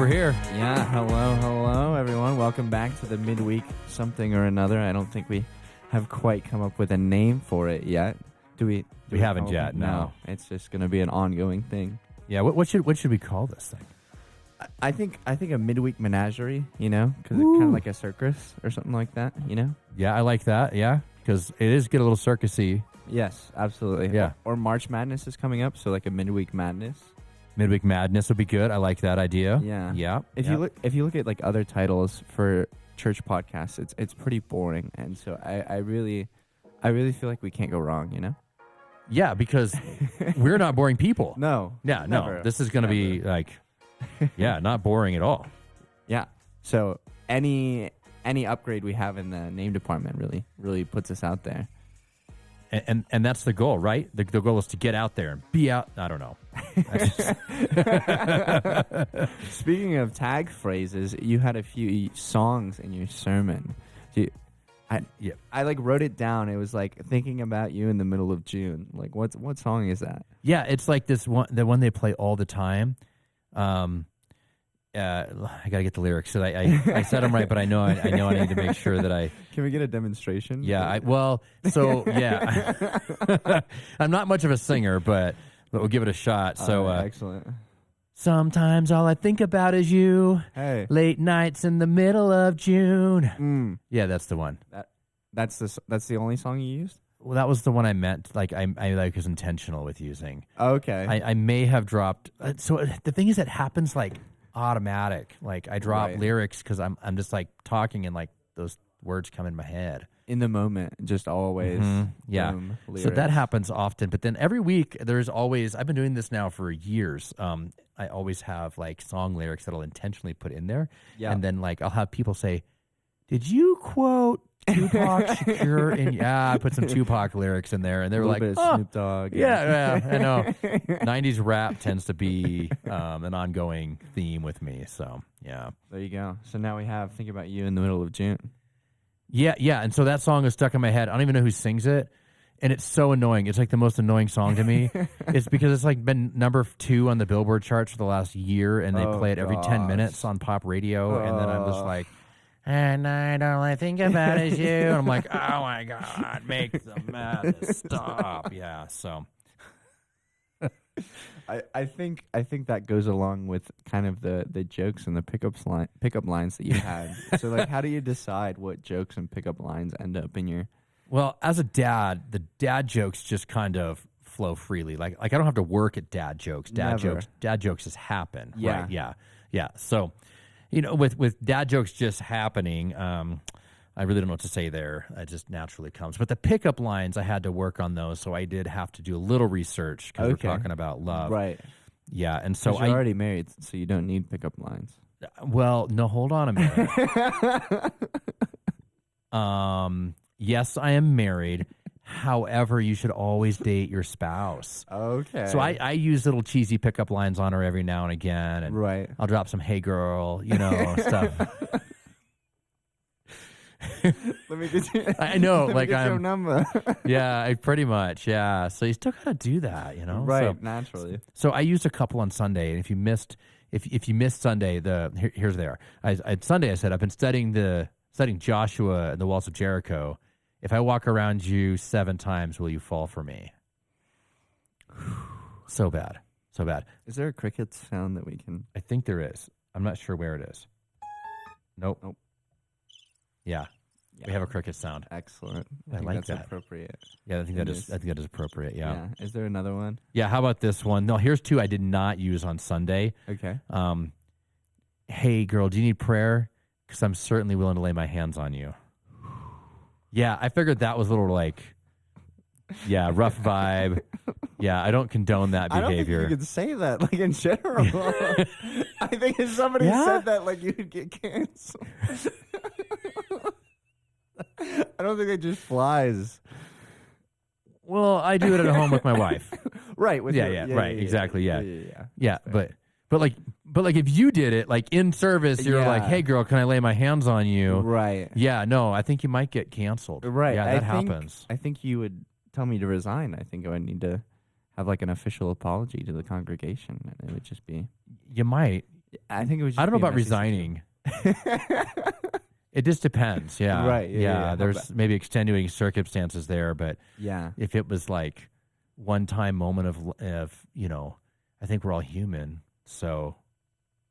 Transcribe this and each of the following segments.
we're here. Yeah, hello, everyone. Welcome back to the midweek something or another. I don't think we have quite come up with a name for it yet. Do we? We haven't yet, no. It's just going to be an ongoing thing. Yeah, what should we call this thing? I think a midweek menagerie, because it's kind of like a circus or something like that, Yeah, I like that, yeah, because it is get a little circusy. Yes, absolutely. Yeah. Or March Madness is coming up, so like a midweek madness. Midweek Madness would be good. I like that idea. Yeah. Yeah. If you look at like other titles for church podcasts, it's pretty boring, and so I really feel like we can't go wrong, Yeah, because we're not boring people. No. Yeah, never. no. This is going to be like, not boring at all. Yeah. So any upgrade we have in the name department really puts us out there. And that's the goal, right? The goal is to get out there and be out. I don't know. Speaking of tag phrases, you had a few songs in your sermon. I like wrote it down. It was like thinking about you in the middle of June. Like what song is that? Yeah, it's like this one, the one they play all the time. I gotta get the lyrics. So I said them right, but I know I need to make sure that I. Can we get a demonstration? Yeah, I'm not much of a singer, but we'll give it a shot. So excellent. Sometimes all I think about is you. Hey, late nights in the middle of June. Yeah, that's the one. That's the only song you used? Well, that was the one I meant. Like I like was intentional with using. Okay. I may have dropped. So the thing is, it happens like automatic. Like I drop lyrics because I'm just like talking and like those words come in my head in the moment, just always. Yeah. Boom, so that happens often. But then every week there's always. I've been doing this now for years. I always have like song lyrics that I'll intentionally put in there. Yeah. And then like I'll have people say, "Did you quote Tupac Shakur?" And I put some Tupac lyrics in there, and they were like, bit of Snoop Dogg. Yeah, I know. 90s rap tends to be an ongoing theme with me. So yeah, there you go. So now we have "Think About You" in the middle of June. Yeah, and so that song is stuck in my head. I don't even know who sings it. And it's so annoying. It's like the most annoying song to me. It's because it's like been number 2 on the Billboard charts for the last year, and they play it every 10 minutes on pop radio. And then I'm just like, and all I think about is you. And I'm like, oh my God, make the madness stop. Yeah, so. I think that goes along with kind of the jokes and the pickup lines that you had. So like, how do you decide what jokes and pickup lines end up in your? Well, as a dad, the dad jokes just kind of flow freely. Like I don't have to work at dad jokes. Dad jokes just happen. Yeah. Right? Yeah. So, with dad jokes just happening, I really don't know what to say there. It just naturally comes. But the pickup lines, I had to work on those, so I did have to do a little research because we're talking about love. Right. Yeah, and so you're already married, so you don't need pickup lines. Well, no, hold on a minute. Yes, I am married. However, you should always date your spouse. Okay. So I use little cheesy pickup lines on her every now and again. And right. I'll drop some "Hey girl," stuff. Let me get you. I know, let like me get I'm. your number. Yeah, pretty much. Yeah. So you still gotta do that, Right. So, naturally. So I used a couple on Sunday, and if you missed Sunday, here's there. Sunday I said I've been studying Joshua and the walls of Jericho. If I walk around you 7 times, will you fall for me? So bad. Is there a cricket sound that we can? I think there is. I'm not sure where it is. Nope. Yeah. We have a cricket sound. Excellent. I think like that's that. Appropriate. Yeah, I think that is appropriate. Yeah. Is there another one? Yeah. How about this one? No, here's 2 I did not use on Sunday. Okay. Hey girl, do you need prayer? Because I'm certainly willing to lay my hands on you. Yeah, I figured that was a little like, rough vibe. Yeah, I don't condone that behavior. I don't think you could say that, like, in general. I think if somebody said that, like, you would get canceled. I don't think it just flies. Well, I do it at home with my wife. Right. Exactly. Yeah. But like if you did it like in service, you're like, "Hey girl, can I lay my hands on you?" Right. Yeah, no, I think you might get canceled. Right. Yeah, that happens. I think you would tell me to resign. I think I would need to have like an official apology to the congregation, and it would just be. You might. I think it was. Just I don't know be a about messy resigning. It just depends. Yeah. Right. Yeah. There's maybe extenuating circumstances there, but Yeah. if it was like one-time moment of I think we're all human. So,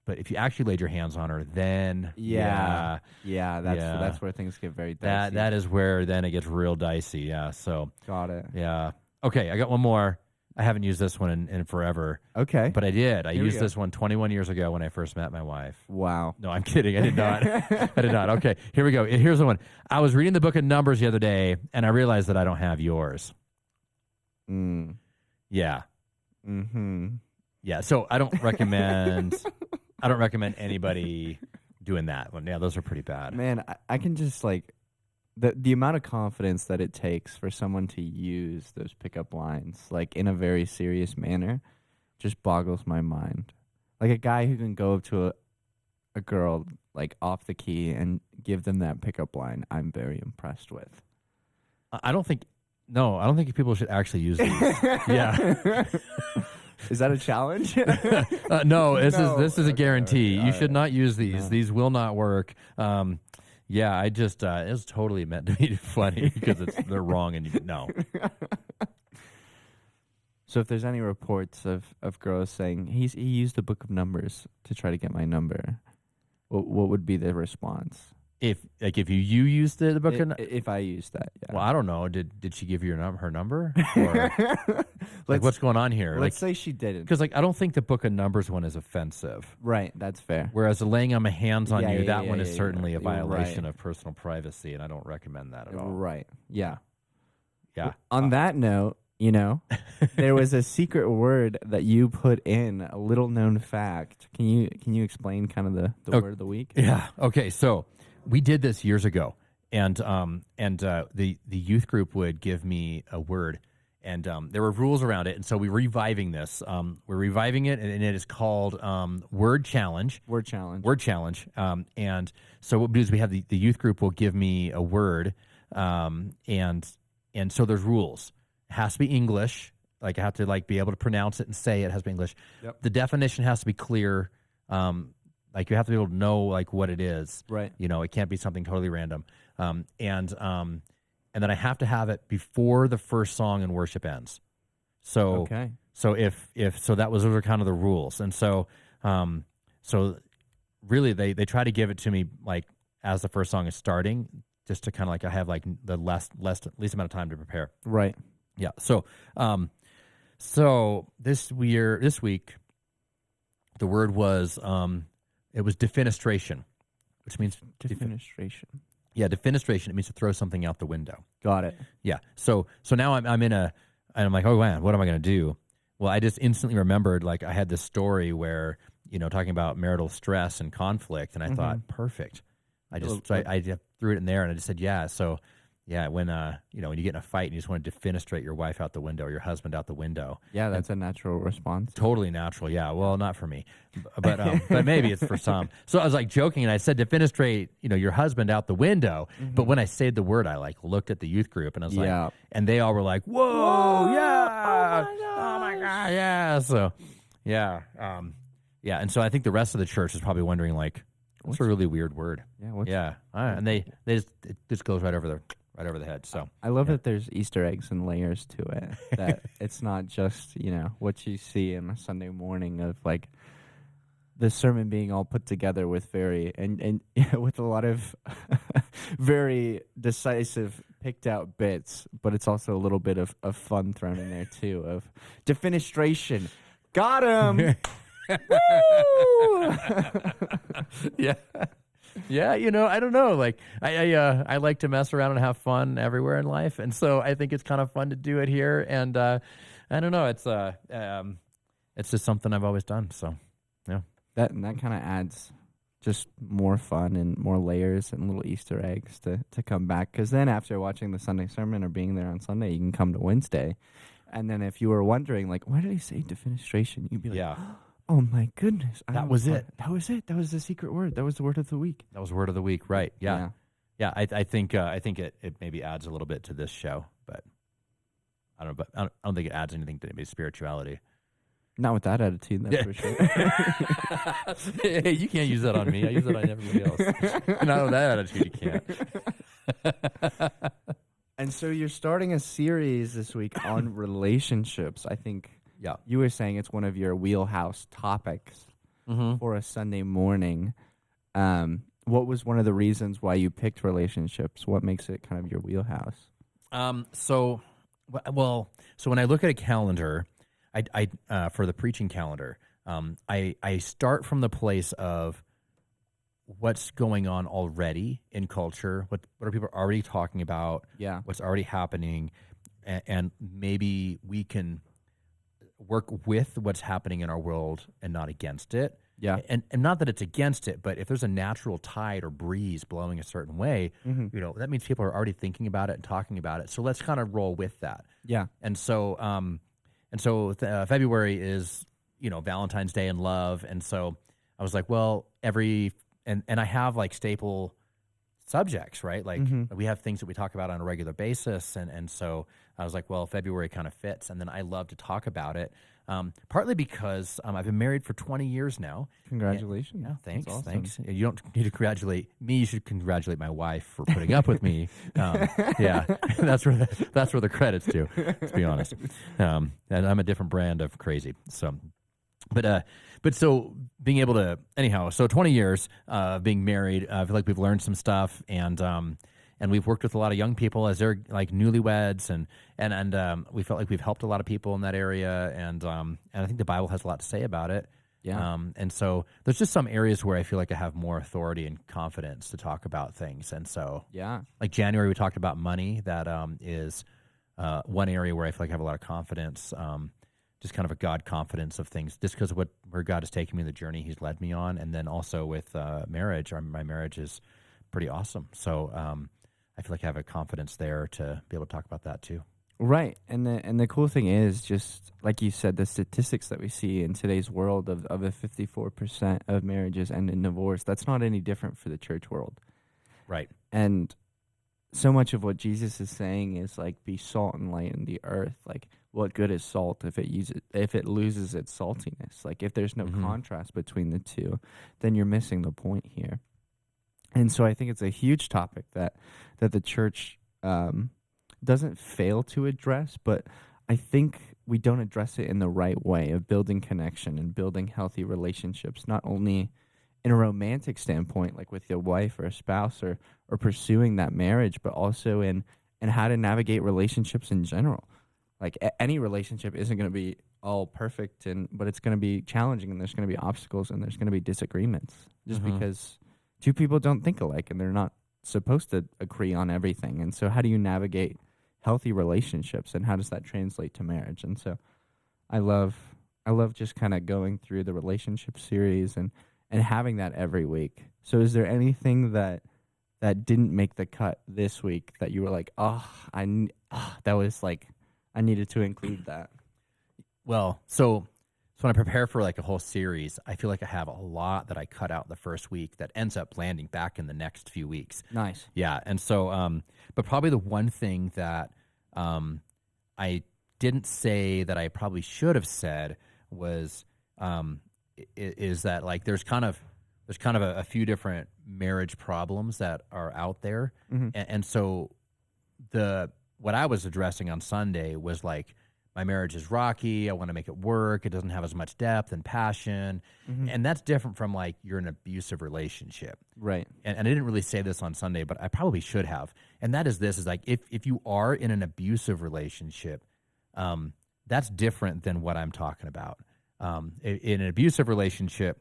but if you actually laid your hands on her, then that's where things get very dicey. That is where then it gets real dicey. Yeah. So got it. yeah. Okay, I got one more. I haven't used this one in forever. Okay. But I did. I used this one 21 years ago when I first met my wife. Wow. No, I'm kidding. I did not. I did not. Okay, here we go. Here's the one. I was reading the book of Numbers the other day, and I realized that I don't have yours. Yeah. Mm-hmm. Yeah, so I don't recommend anybody doing that one. Yeah, those are pretty bad. Man, I can just like the amount of confidence that it takes for someone to use those pickup lines like in a very serious manner just boggles my mind. Like a guy who can go up to a girl like off the key and give them that pickup line, I'm very impressed with. I don't think people should actually use these. Yeah. Is that a challenge? No, this is a guarantee. You should not use these. These will not work. Yeah, I just it was totally meant to be funny because they're wrong and no. So if there's any reports of girls saying he used the book of Numbers to try to get my number, what would be the response? If you used the book of if I used that, yeah. Well, I don't know. Did she give you her number? Or, like what's going on here? Let's say she didn't. Because I don't think the book of Numbers one is offensive. Right, that's fair. Whereas the laying on my hands on you, that one is certainly a violation of personal privacy, and I don't recommend that at all. Right. Yeah. Yeah. On that note, there was a secret word that you put in, a little known fact. Can you explain kind of the word of the week? Yeah. Okay. So we did this years ago, and the youth group would give me a word, and there were rules around it, and so we're reviving this. We're reviving it, and it is called Word Challenge. Word Challenge. Word Challenge. And so what we do is we have the youth group will give me a word, and so there's rules. It has to be English. Like I have to be able to pronounce it and say it. It has to be English. Yep. The definition has to be clear. Like you have to be able to know what it is. Right. It can't be something totally random. And then I have to have it before the first song in worship ends. So okay. So those are kind of the rules. And so really they try to give it to me like as the first song is starting, just to kind of I have the least amount of time to prepare. Right. Yeah. So this week the word was it was defenestration, which means defenestration. Yeah, defenestration. It means to throw something out the window. Got it. Yeah. So now I'm in and I'm like, oh man, what am I going to do? Well, I just instantly remembered I had this story where talking about marital stress and conflict, and I thought perfect. I threw it in there and I just said yeah. So yeah, when when you get in a fight and you just want to defenestrate your wife out the window or your husband out the window. Yeah, that's a natural response. Totally natural. Yeah. Well, not for me, but maybe it's for some. So I was joking and I said defenestrate, your husband out the window. Mm-hmm. But when I said the word, I looked at the youth group and I was and they all were like, "Whoa, yeah, oh my god, yeah." So, yeah, and so I think the rest of the church is probably wondering what's a really weird word? Yeah, and it just goes right over the head. So I love that there's Easter eggs and layers to it. That it's not just what you see in a Sunday morning of the sermon being all put together with with a lot of very decisive picked out bits, but it's also a little bit of fun thrown in there too of defenestration. Got him. Woo! Yeah. Yeah, I don't know. I like to mess around and have fun everywhere in life, and so I think it's kind of fun to do it here. And I don't know, it's just something I've always done. So yeah, that kind of adds just more fun and more layers and little Easter eggs to come back. Because then after watching the Sunday sermon or being there on Sunday, you can come to Wednesday, and then if you were wondering why did he say defenestration, you'd be like, yeah. Oh my goodness! That was it. That was it. That was the secret word. That was the word of the week. That was the word of the week, right? Yeah. I think it maybe adds a little bit to this show, but I don't know. But I don't think it adds anything to anybody's spirituality. Not with that attitude, that's for sure. Hey, you can't use that on me. I use it on everybody else. Not with that attitude, you can't. And so you're starting a series this week on relationships. I think you were saying it's one of your wheelhouse topics for a Sunday morning. What was one of the reasons why you picked relationships? What makes it kind of your wheelhouse? So when I look at a calendar, I for the preaching calendar, I start from the place of what's going on already in culture, what are people already talking about, what's already happening, and maybe we can work with what's happening in our world and not against it. Yeah. And not that it's against it, but if there's a natural tide or breeze blowing a certain way, that means people are already thinking about it and talking about it. So let's kind of roll with that. Yeah. And so February is, Valentine's Day and love. And so I was like, well, and I have like staple subjects, right? Like we have things that we talk about on a regular basis. And so I was like, well, February kind of fits. And then I love to talk about it. Partly because I've been married for 20 years now. Congratulations. Yeah, thanks. Awesome. Thanks. You don't need to congratulate me. You should congratulate my wife for putting up with me. Yeah, that's where the credit's due, to be honest. And I'm a different brand of crazy. So, but so being able to, so 20 years of being married, I feel like we've learned some stuff, and we've worked with a lot of young people as they're like newlyweds, and we felt like we've helped a lot of people in that area, and I think the Bible has a lot to say about it. Yeah. And so there's just some areas where I feel like I have more authority and confidence to talk about things, and so like January we talked about money. That is one area where I feel like I have a lot of confidence, just kind of a God confidence of things, just because of where God has taken me, the journey He's led me on, and then also with marriage. My marriage is pretty awesome, so I feel like I have a confidence there to be able to talk about that too. Right. And the cool thing is, just like you said, the statistics that we see in today's world of the 54% of marriages end in divorce, that's not any different for the church world. Right. And so much of what Jesus is saying is like, be salt and light in the earth. Like, what good is salt if it loses its saltiness? Like, if there's no contrast between the two, then you're missing the point here. And so I think it's a huge topic that the church doesn't fail to address, but I think we don't address it in the right way of building connection and building healthy relationships, not only in a romantic standpoint, like with your wife or a spouse or pursuing that marriage, but also in how to navigate relationships in general. Like any relationship isn't going to be all perfect, but it's going to be challenging, and there's going to be obstacles, and there's going to be disagreements just because two people don't think alike, and they're not supposed to agree on everything. And so how do you navigate healthy relationships, and how does that translate to marriage? And so I love just kind of going through the relationship series and having that every week. So is there anything that didn't make the cut this week that you were like, that was like, I needed to include that? Well, so when I prepare for like a whole series, I feel like I have a lot that I cut out the first week that ends up landing back in the next few weeks. Nice. Yeah. And so, but probably the one thing that I didn't say that I probably should have said was is that like there's kind of a few different marriage problems that are out there. And so what I was addressing on Sunday was like, my marriage is rocky. I want to make it work. It doesn't have as much depth and passion. And that's different from like you're in an abusive relationship. Right. And I didn't really say this on Sunday, but I probably should have. And that is like if you are in an abusive relationship, that's different than what I'm talking about. In an abusive relationship,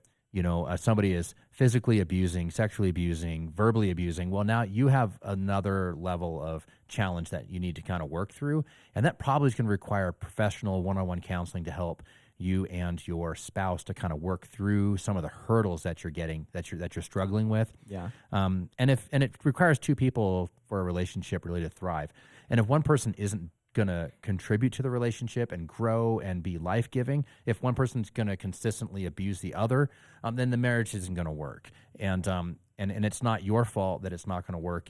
somebody is physically abusing, sexually abusing, verbally abusing. Well, now you have another level of challenge that you need to kind of work through. And that probably is going to require professional one-on-one counseling to help you and your spouse to kind of work through some of the hurdles that you're getting, that you're struggling with. Yeah. And it requires two people for a relationship really to thrive. And if one person isn't going to contribute to the relationship and grow and be life-giving, if one person's going to consistently abuse the other, then the marriage isn't going to work. And it's not your fault that it's not going to work.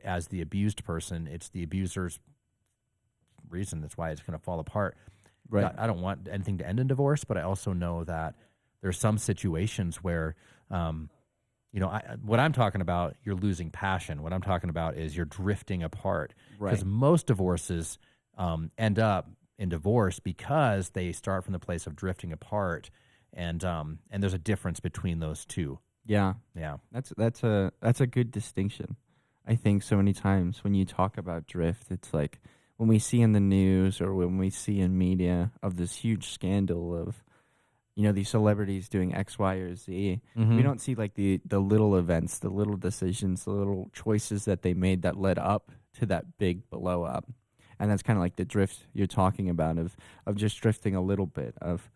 As the abused person, it's the abuser's reason. That's why it's going to fall apart. Right. I don't want anything to end in divorce, but I also know that there's some situations where, what I'm talking about, you're losing passion. What I'm talking about is you're drifting apart. Because Right. most divorces end up in divorce because they start from the place of drifting apart, and there's a difference between those two. Yeah. Yeah. That's a good distinction. I think so many times when you talk about drift, it's like when we see in the news or when we see in media of this huge scandal of, these celebrities doing X, Y, or Z. Mm-hmm. We don't see like the little events, the little decisions, the little choices that they made that led up to that big blow up. And that's kind of like the drift you're talking about of just drifting a little bit, of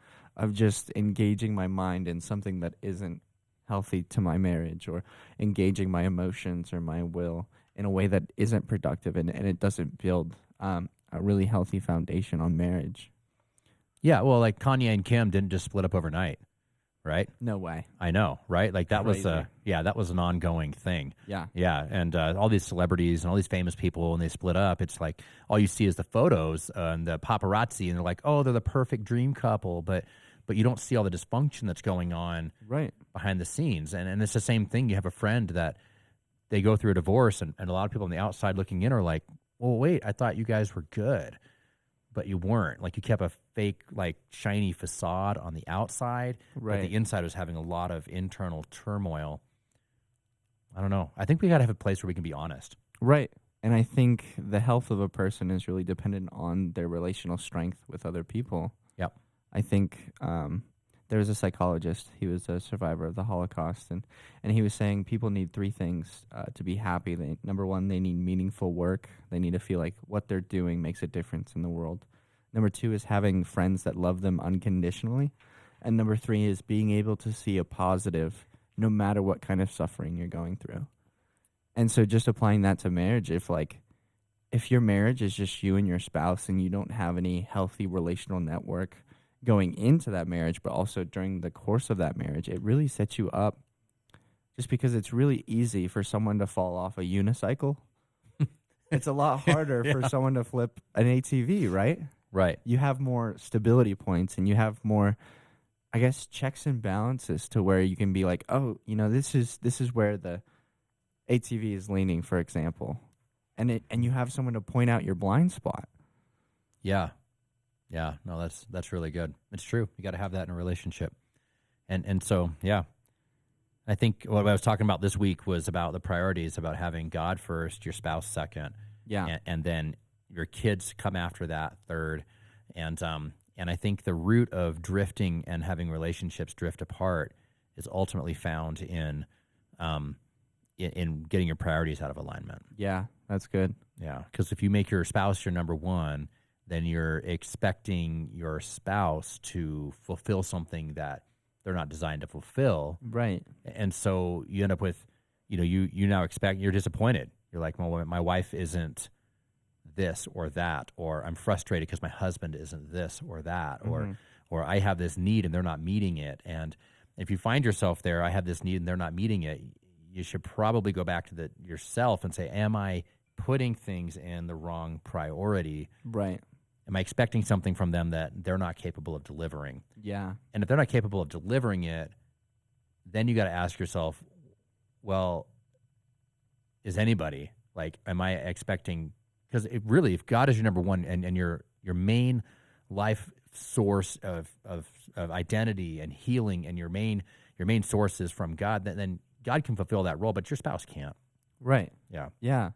just engaging my mind in something that isn't healthy to my marriage, or engaging my emotions or my will in a way that isn't productive, and it doesn't build a really healthy foundation on marriage. Yeah, well, like Kanye and Kim didn't just split up overnight, right? No way. I know, right? Like that Crazy. that was an ongoing thing. Yeah. Yeah, and all these celebrities and all these famous people, when they split up, it's like all you see is the photos and the paparazzi, and they're like, oh, they're the perfect dream couple, but you don't see all the dysfunction that's going on Right. behind the scenes. And it's the same thing. You have a friend that they go through a divorce, and a lot of people on the outside looking in are like, well, wait, I thought you guys were good. But you weren't. Like, you kept a fake, like, shiny facade on the outside. Right. But the inside was having a lot of internal turmoil. I don't know. I think we got to have a place where we can be honest. Right. And I think the health of a person is really dependent on their relational strength with other people. Yep. I think there was a psychologist. He was a survivor of the Holocaust. And he was saying people need three things to be happy. Number one, they need meaningful work. They need to feel like what they're doing makes a difference in the world. Number two is having friends that love them unconditionally. And number three is being able to see a positive no matter what kind of suffering you're going through. And so just applying that to marriage, if your marriage is just you and your spouse and you don't have any healthy relational network going into that marriage, but also during the course of that marriage, it really sets you up, just because it's really easy for someone to fall off a unicycle. It's a lot harder for someone to flip an ATV, right? Right. You have more stability points, and you have more, I guess, checks and balances to where you can be like, oh, this is where the ATV is leaning, for example. And you have someone to point out your blind spot. Yeah. Yeah. No, that's really good. It's true. You got to have that in a relationship. And so, yeah. I think what I was talking about this week was about the priorities, about having God first, your spouse second. Yeah. And then your kids come after that third. And I think the root of drifting and having relationships drift apart is ultimately found in getting your priorities out of alignment. Yeah, that's good. Yeah, because if you make your spouse your number one, then you're expecting your spouse to fulfill something that they're not designed to fulfill. Right. And so you end up with, you now expect, you're disappointed. You're like, well, my wife isn't this or that, or I'm frustrated because my husband isn't this or that, or I have this need and they're not meeting it. And if you find yourself there, I have this need and they're not meeting it, you should probably go back to yourself and say, am I putting things in the wrong priority? Right. Am I expecting something from them that they're not capable of delivering? Yeah. And if they're not capable of delivering it, then you got to ask yourself, well, is anybody, like, am I expecting, because if God is your number one and your main life source of identity and healing, and your main source is from God, then God can fulfill that role, but your spouse can't. Right. Yeah. Yeah.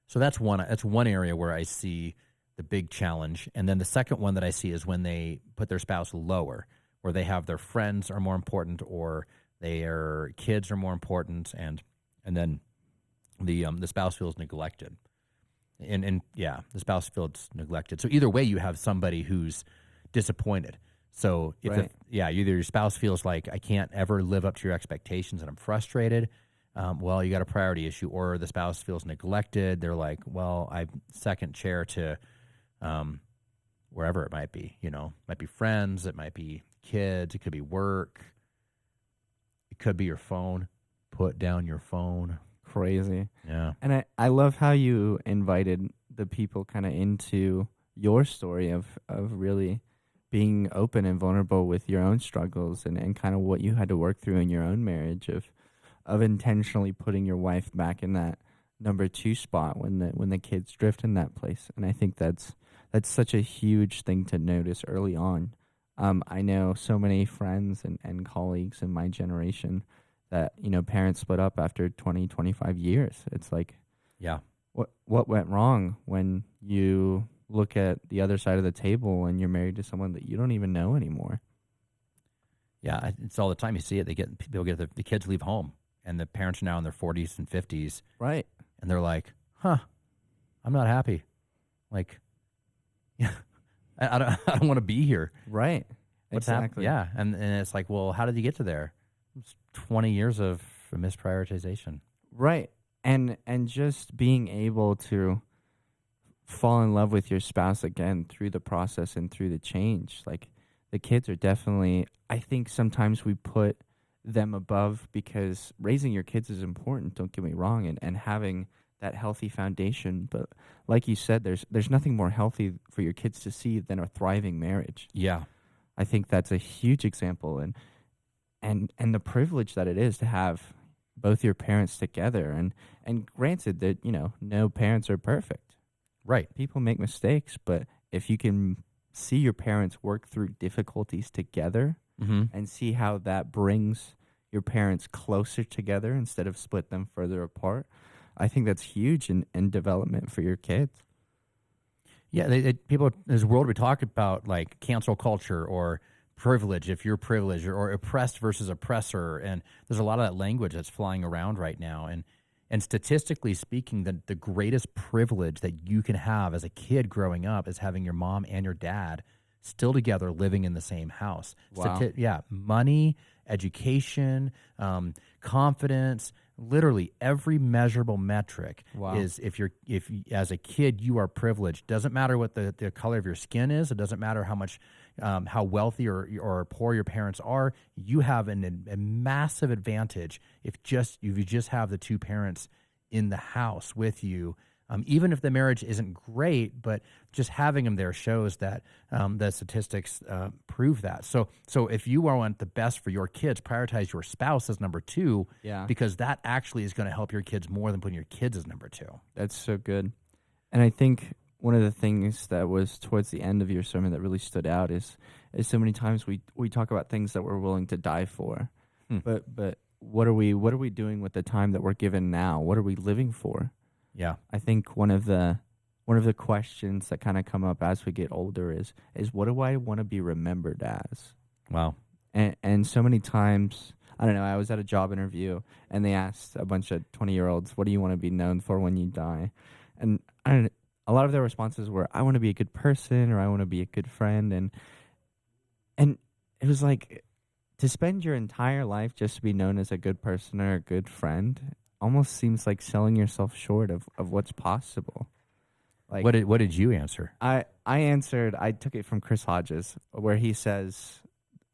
So that's one area where I see the big challenge. And then the second one that I see is when they put their spouse lower, where they have their friends are more important, or their kids are more important, and then the spouse feels neglected. And the spouse feels neglected. So either way, you have somebody who's disappointed. So if either your spouse feels like, I can't ever live up to your expectations and I'm frustrated, well, you got a priority issue. Or the spouse feels neglected. They're like, well, I'm second chair to wherever it might be. It might be friends, it might be kids, it could be work, it could be your phone. Put down your phone. Crazy. Yeah. And I love how you invited the people kind of into your story of really being open and vulnerable with your own struggles and kind of what you had to work through in your own marriage of intentionally putting your wife back in that number 2 spot when the kids drift in that place. And I think that's such a huge thing to notice early on. I know so many friends and colleagues in my generation that, parents split up after 20, 25 years. It's like, yeah, what went wrong when you look at the other side of the table and you're married to someone that you don't even know anymore? Yeah, it's all the time. You see it. The kids leave home, and the parents are now in their 40s and 50s. Right. And they're like, I'm not happy. Like, yeah, I don't want to be here. Right. What's exactly. happening? Yeah. And it's like, well, how did you get to there? It's 20 years of misprioritization. Right. And just being able to fall in love with your spouse again through the process and through the change. Like, the kids are definitely, I think sometimes we put them above because raising your kids is important, don't get me wrong, and having that healthy foundation. But like you said, there's nothing more healthy for your kids to see than a thriving marriage. Yeah. I think that's a huge example, and the privilege that it is to have both your parents together. And granted that, no parents are perfect. Right. People make mistakes, but if you can see your parents work through difficulties together and see how that brings your parents closer together instead of split them further apart, I think that's huge in development for your kids. Yeah, people, there's a world we talk about, like cancel culture or privilege, if you're privileged, or oppressed versus oppressor. And there's a lot of that language that's flying around right now. And statistically speaking, the greatest privilege that you can have as a kid growing up is having your mom and your dad still together living in the same house. Wow. Money, education, confidence, literally every measurable metric is if as a kid you are privileged. Doesn't matter what the color of your skin is. It doesn't matter how much how wealthy or poor your parents are. You have a massive advantage if you just have the two parents in the house with you. Even if the marriage isn't great, but just having them there shows that the statistics prove that. So if you want the best for your kids, prioritize your spouse as number 2, because that actually is going to help your kids more than putting your kids as number 2. That's so good. And I think one of the things that was towards the end of your sermon that really stood out is so many times we talk about things that we're willing to die for, but what are we doing with the time that we're given now? What are we living for? Yeah. I think one of the questions that kind of come up as we get older is what do I want to be remembered as? Wow. And so many times, I don't know, I was at a job interview and they asked a bunch of 20-year-olds, what do you want to be known for when you die? And a lot of their responses were, I want to be a good person, or I want to be a good friend. And it was like, to spend your entire life just to be known as a good person or a good friend almost seems like selling yourself short of what's possible. Like, what did you answer? I answered, I took it from Chris Hodges, where he says,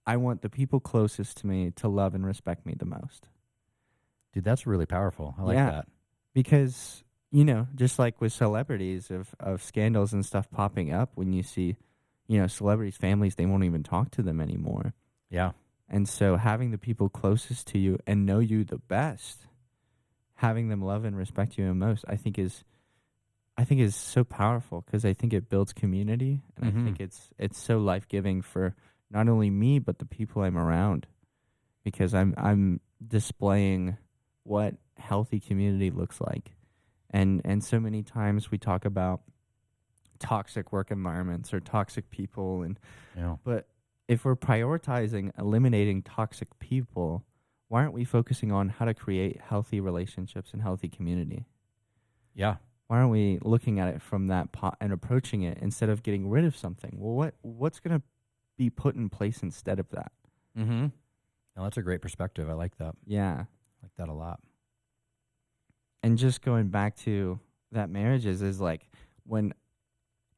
I want the people closest to me to love and respect me the most. Dude, that's really powerful. I like that. Because, just like with celebrities of scandals and stuff popping up, when you see, celebrities' families, they won't even talk to them anymore. Yeah. And so having the people closest to you and know you the best, having them love and respect you the most, I think is so powerful, because I think it builds community, and I think it's so life-giving for not only me but the people I'm around, because I'm displaying what healthy community looks like. And so many times we talk about toxic work environments or toxic people, but if we're prioritizing eliminating toxic people, why aren't we focusing on how to create healthy relationships and healthy community? Yeah. Why aren't we looking at it from that pot and approaching it instead of getting rid of something? Well, what's going to be put in place instead of that? Mm-hmm. No, that's a great perspective. I like that. Yeah. I like that a lot. And just going back to that marriages is like, when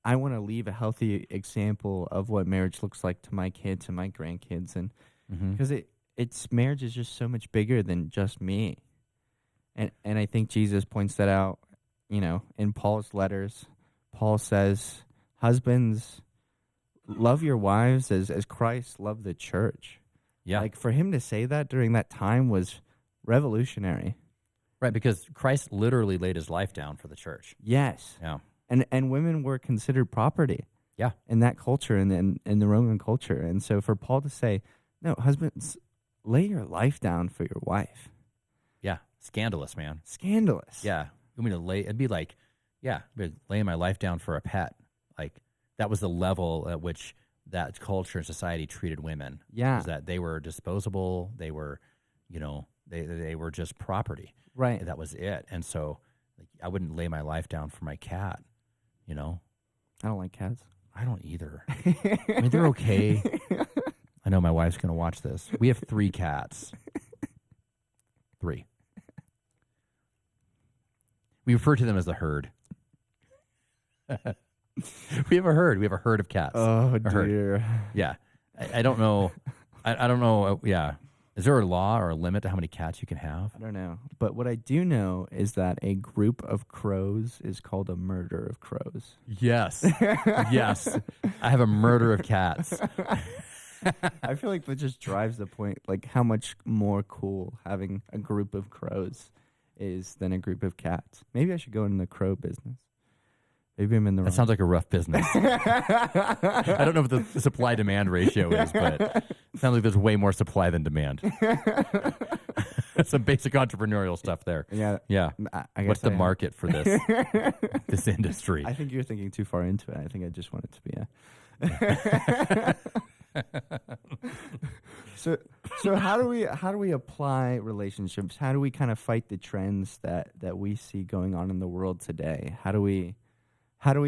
I want to leave a healthy example of what marriage looks like to my kids and my grandkids, and because it's marriage is just so much bigger than just me. And I think Jesus points that out, in Paul's letters. Paul says husbands, love your wives as Christ loved the church. Yeah. Like, for him to say that during that time was revolutionary. Right, because Christ literally laid his life down for the church. Yes. Yeah. And women were considered property. Yeah. In that culture, in the Roman culture. And so for Paul to say, no, husbands, lay your life down for your wife. Yeah. Scandalous, man. Scandalous. Yeah. You mean to lay, it'd be like, yeah, laying my life down for a pet. Like, that was the level at which that culture and society treated women. Yeah. Is that they were disposable, they were, they were just property. Right. That was it. And so like, I wouldn't lay my life down for my cat, I don't like cats. I don't either. I mean, they're okay. I know my wife's going to watch this. We have 3 cats. 3. We refer to them as the herd. We have a herd. We have a herd of cats. Oh, dear. Yeah. I don't know. I don't know. Yeah. Is there a law or a limit to how many cats you can have? I don't know. But what I do know is that a group of crows is called a murder of crows. Yes. Yes. I have a murder of cats. I feel like that just drives the point, like how much more cool having a group of crows is than a group of cats. Maybe I should go in the crow business. Maybe I'm in the wrong. That sounds like a rough business. I don't know what the supply-demand ratio is, but it sounds like there's way more supply than demand. Some basic entrepreneurial stuff there. Yeah. Yeah. I guess What's the market for this this industry? I think you're thinking too far into it. I think I just want it to be So how do we apply relationships? How do we kind of fight the trends that we see going on in the world today? How do we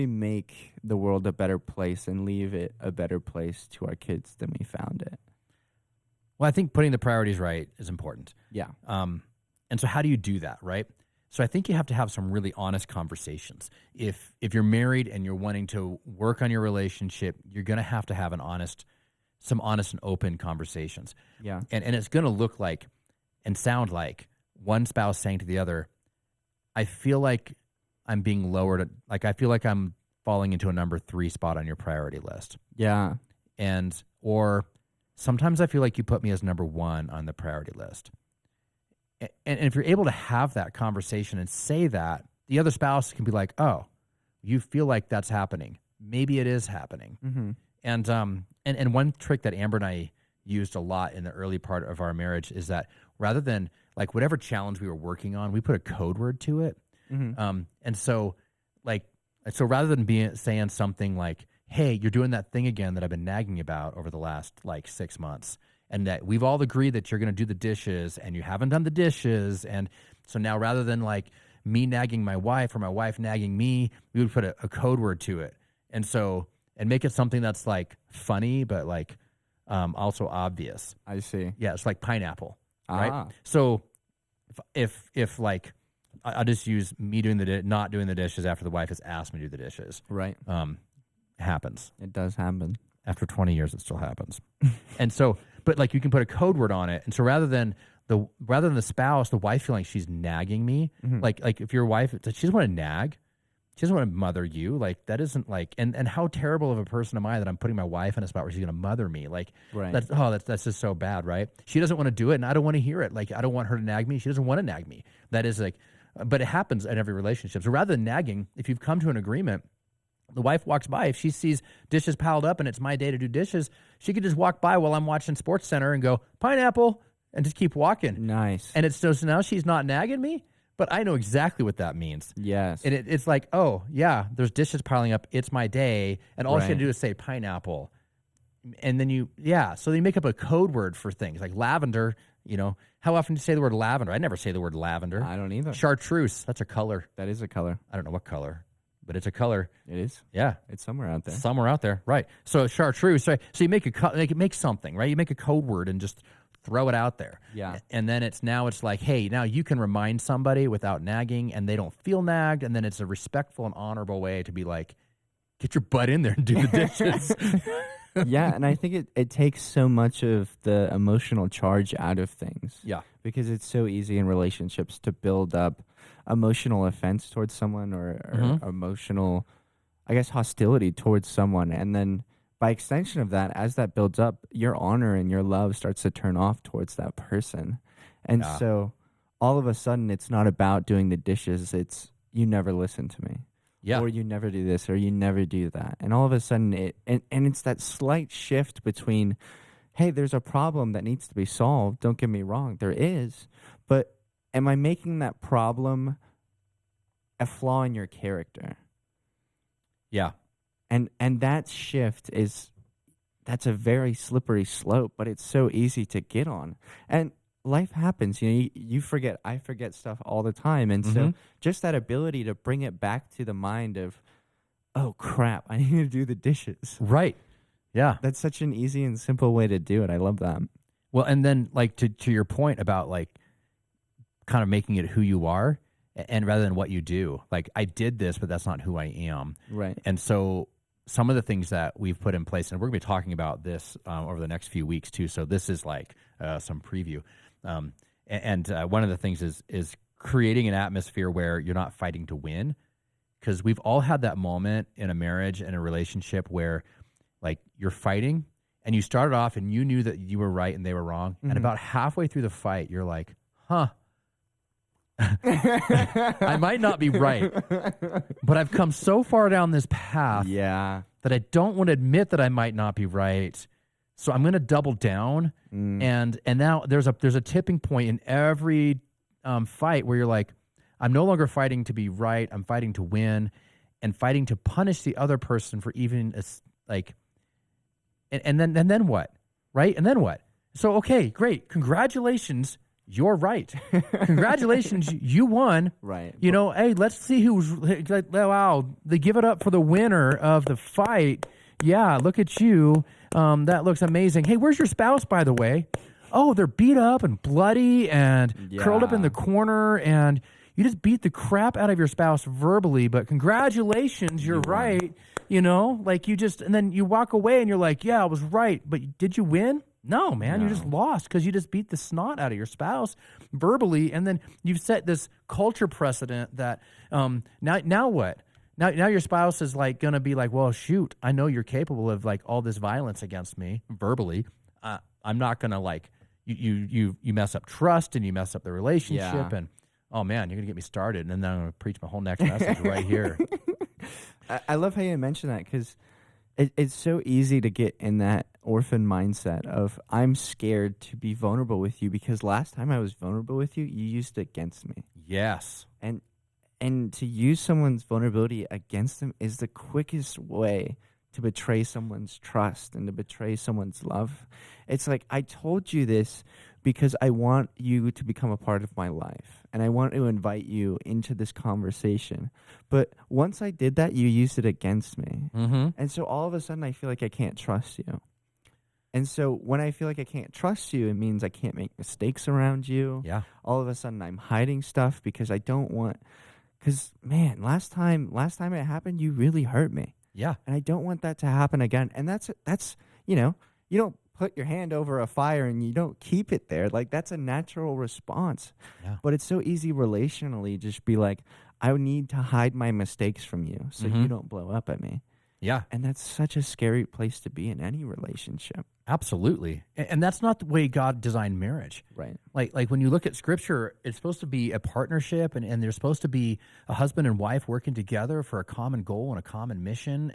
make the world a better place and leave it a better place to our kids than we found it? Well, I think putting the priorities right is important. Yeah. And so how do you do that, right? So I think you have to have some really honest conversations. If you're married and you're wanting to work on your relationship, you're going to have some honest and open conversations. Yeah. And it's going to look like and sound like one spouse saying to the other, I feel like I'm being lowered. Like, I feel like I'm falling into a number 3 spot on your priority list. Yeah. Or sometimes I feel like you put me as number 1 on the priority list. And if you're able to have that conversation and say that, the other spouse can be like, oh, you feel like that's happening. Maybe it is happening. Mm-hmm. And one trick that Amber and I used a lot in the early part of our marriage is that rather than like whatever challenge we were working on, we put a code word to it. Mm-hmm. And so rather than saying something like, hey, you're doing that thing again that I've been nagging about over the last 6 months, and that we've all agreed that you're going to do the dishes and you haven't done the dishes. And so now rather than me nagging my wife or my wife nagging me, we would put a code word to it. And make it something that's funny, but also obvious. I see. Yeah. It's like pineapple. Right. Ah. So if I'll just use me not doing the dishes after the wife has asked me to do the dishes. Right. Happens. It does happen. After 20 years, it still happens. And so, but you can put a code word on it. And so rather than the spouse, the wife feeling like she's nagging me, mm-hmm. like if your wife, she doesn't want to nag, she doesn't want to mother you. That isn't and how terrible of a person am I that I'm putting my wife in a spot where she's going to mother me? Right. That's just so bad, right? She doesn't want to do it, and I don't want to hear it. I don't want her to nag me. She doesn't want to nag me. That is but it happens in every relationship. So rather than nagging, if you've come to an agreement, the wife walks by. If she sees dishes piled up and it's my day to do dishes, she could just walk by while I'm watching Sports Center and go, pineapple, and just keep walking. Nice. And so now she's not nagging me, but I know exactly what that means. Yes. And it's like, oh, yeah, there's dishes piling up. It's my day. And all she had to do is say pineapple. And then so you make up a code word for things like lavender. How often do you say the word lavender? I never say the word lavender. I don't either. Chartreuse, that's a color. That is a color. I don't know what color, but it's a color. It is? Yeah. It's somewhere out there. Somewhere out there, right. So chartreuse, right? So you make something, right? You make a code word and just throw it out there. Yeah. And then it's like, hey, now you can remind somebody without nagging and they don't feel nagged. And then it's a respectful and honorable way to be like, get your butt in there and do the dishes. Yeah, and I think it takes so much of the emotional charge out of things. Yeah. Because it's so easy in relationships to build up emotional offense towards someone or mm-hmm. emotional I guess, hostility towards someone. And then by extension of that, as that builds up, your honor and your love starts to turn off towards that person. And so all of a sudden, it's not about doing the dishes. It's, you never listen to me. Yeah. Or you never do this, or you never do that. And all of a sudden, and it's that slight shift between, hey, there's a problem that needs to be solved. Don't get me wrong, there is. But am I making that problem a flaw in your character? Yeah. And that shift that's a very slippery slope, but it's so easy to get on. And life happens, you forget, I forget stuff all the time. And so just that ability to bring it back to the mind of, oh crap, I need to do the dishes. Right. Yeah. That's such an easy and simple way to do it. I love that. Well, and then like to your point about like kind of making it who you are, and rather than what you do, like I did this, but that's not who I am. Right. And so some of the things that we've put in place, and we're going to be talking about this over the next few weeks too. So this is like some preview. And one of the things is creating an atmosphere where you're not fighting to win, because we've all had that moment in a marriage and a relationship where like you're fighting and you started off and you knew that you were right and they were wrong. And about halfway through the fight, you're like, huh, I might not be right, but I've come so far down this path that I don't want to admit that I might not be right. So I'm going to double down. And now there's a tipping point in every fight where you're like, I'm no longer fighting to be right. I'm fighting to win, and fighting to punish the other person for even like, and then what? Right. And then what? So, okay, great. Congratulations. You're right. Congratulations, you won. Right. Hey, let's see who's wow. They give it up for the winner of the fight. Yeah, look at you. That looks amazing. Hey, where's your spouse, by the way? Oh, they're beat up and bloody and curled up in the corner, and you just beat the crap out of your spouse verbally, but congratulations, you're right. Like and then you walk away and you're like, yeah, I was right, but did you win? No, man, you just lost because you just beat the snot out of your spouse verbally, and then you've set this culture precedent that now what? Now your spouse is like going to be like, well, shoot, I know you're capable of like all this violence against me verbally. I'm not going to like you mess up trust and you mess up the relationship and oh man, you're going to get me started, and then I'm going to preach my whole next message right here. I love how you mention that, because it's so easy to get in that orphan mindset of I'm scared to be vulnerable with you because last time I was vulnerable with you, you used it against me. Yes. And to use someone's vulnerability against them is the quickest way to betray someone's trust and to betray someone's love. It's like, I told you this because I want you to become a part of my life, and I want to invite you into this conversation. But once I did that, you used it against me. And so all of a sudden I feel like I can't trust you. And so when I feel like I can't trust you, it means I can't make mistakes around you. Yeah. All of a sudden I'm hiding stuff because I don't want, because man, last time it happened, you really hurt me. Yeah. And I don't want that to happen again. And that's you don't put your hand over a fire and you don't keep it there. Like, that's a natural response. Yeah. But it's so easy relationally, just be like, I need to hide my mistakes from you so you don't blow up at me. Yeah. And that's such a scary place to be in any relationship. Absolutely. And that's not the way God designed marriage. Right. Like when you look at Scripture, it's supposed to be a partnership, and there's supposed to be a husband and wife working together for a common goal and a common mission.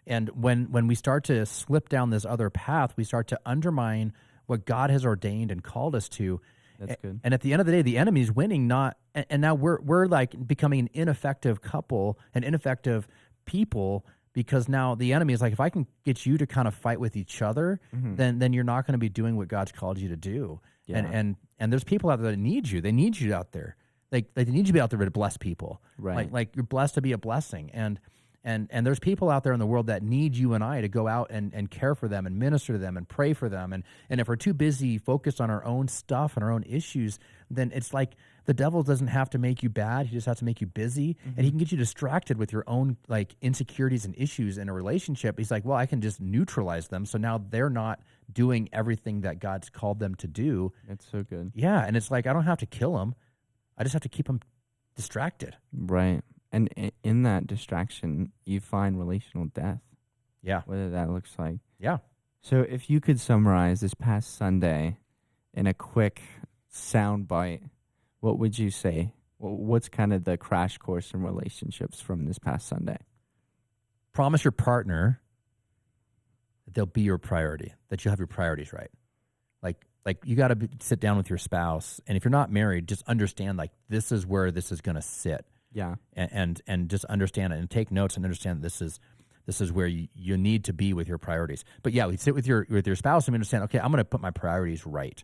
And when we start to slip down this other path, we start to undermine what God has ordained and called us to. That's good. And at the end of the day, the enemy's winning, and now we're like becoming an ineffective couple, an ineffective people, because now the enemy is like, if I can get you to kind of fight with each other, then you're not going to be doing what God's called you to do. Yeah. And there's people out there that need you. They need you out there. They need you to be out there to bless people. Right. Like you're blessed to be a blessing. And there's people out there in the world that need you and I to go out and care for them and minister to them and pray for them. And if we're too busy focused on our own stuff and our own issues, then it's like the devil doesn't have to make you bad. He just has to make you busy, and he can get you distracted with your own like insecurities and issues in a relationship. He's like, well, I can just neutralize them. So now they're not doing everything that God's called them to do. That's so good. Yeah. And it's like, I don't have to kill them. I just have to keep them distracted. Right. And in that distraction, you find relational death. Yeah. Whether that looks like. Yeah. So if you could summarize this past Sunday in a quick sound bite, what would you say? What's kind of the crash course in relationships from this past Sunday? Promise your partner that they'll be your priority, that you have your priorities right. Like you got to sit down with your spouse, and if you're not married, just understand like this is where this is going to sit. Yeah, and just understand it and take notes and understand that this is where you need to be with your priorities. But yeah, we sit with your spouse and understand. Okay, I'm going to put my priorities right,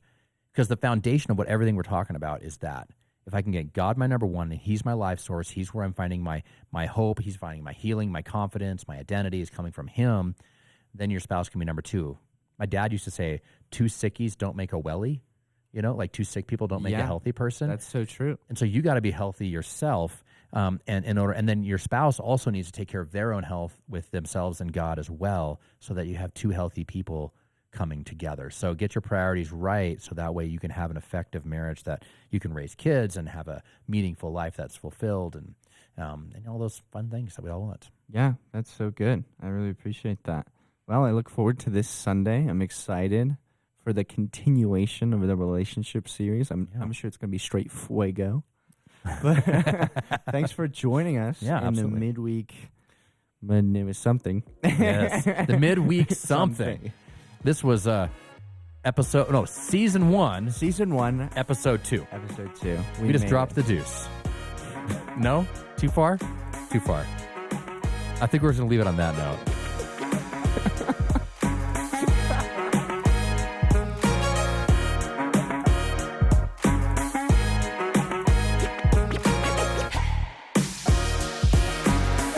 because the foundation of what everything we're talking about is that if I can get God my number one, and He's my life source, He's where I'm finding my hope, He's finding my healing, my confidence, my identity is coming from Him. Then your spouse can be number two. My dad used to say, 2 sickies don't make a wellie. You know, like 2 sick people don't make a healthy person. That's so true. And so you got to be healthy yourself, and then your spouse also needs to take care of their own health with themselves and God as well, so that you have 2 healthy people coming together. So get your priorities right, so that way you can have an effective marriage, that you can raise kids and have a meaningful life that's fulfilled, and all those fun things that we all want. Yeah, that's so good. I really appreciate that. Well, I look forward to this Sunday. I'm excited for the continuation of the relationship series. I'm sure it's going to be straight fuego. But thanks for joining us in absolutely. the midweek. But it was something. Yes, the midweek something. This was season 1. Season 1, episode 2. Episode 2. We just dropped the deuce. No? Too far? Too far. I think we're just going to leave it on that note.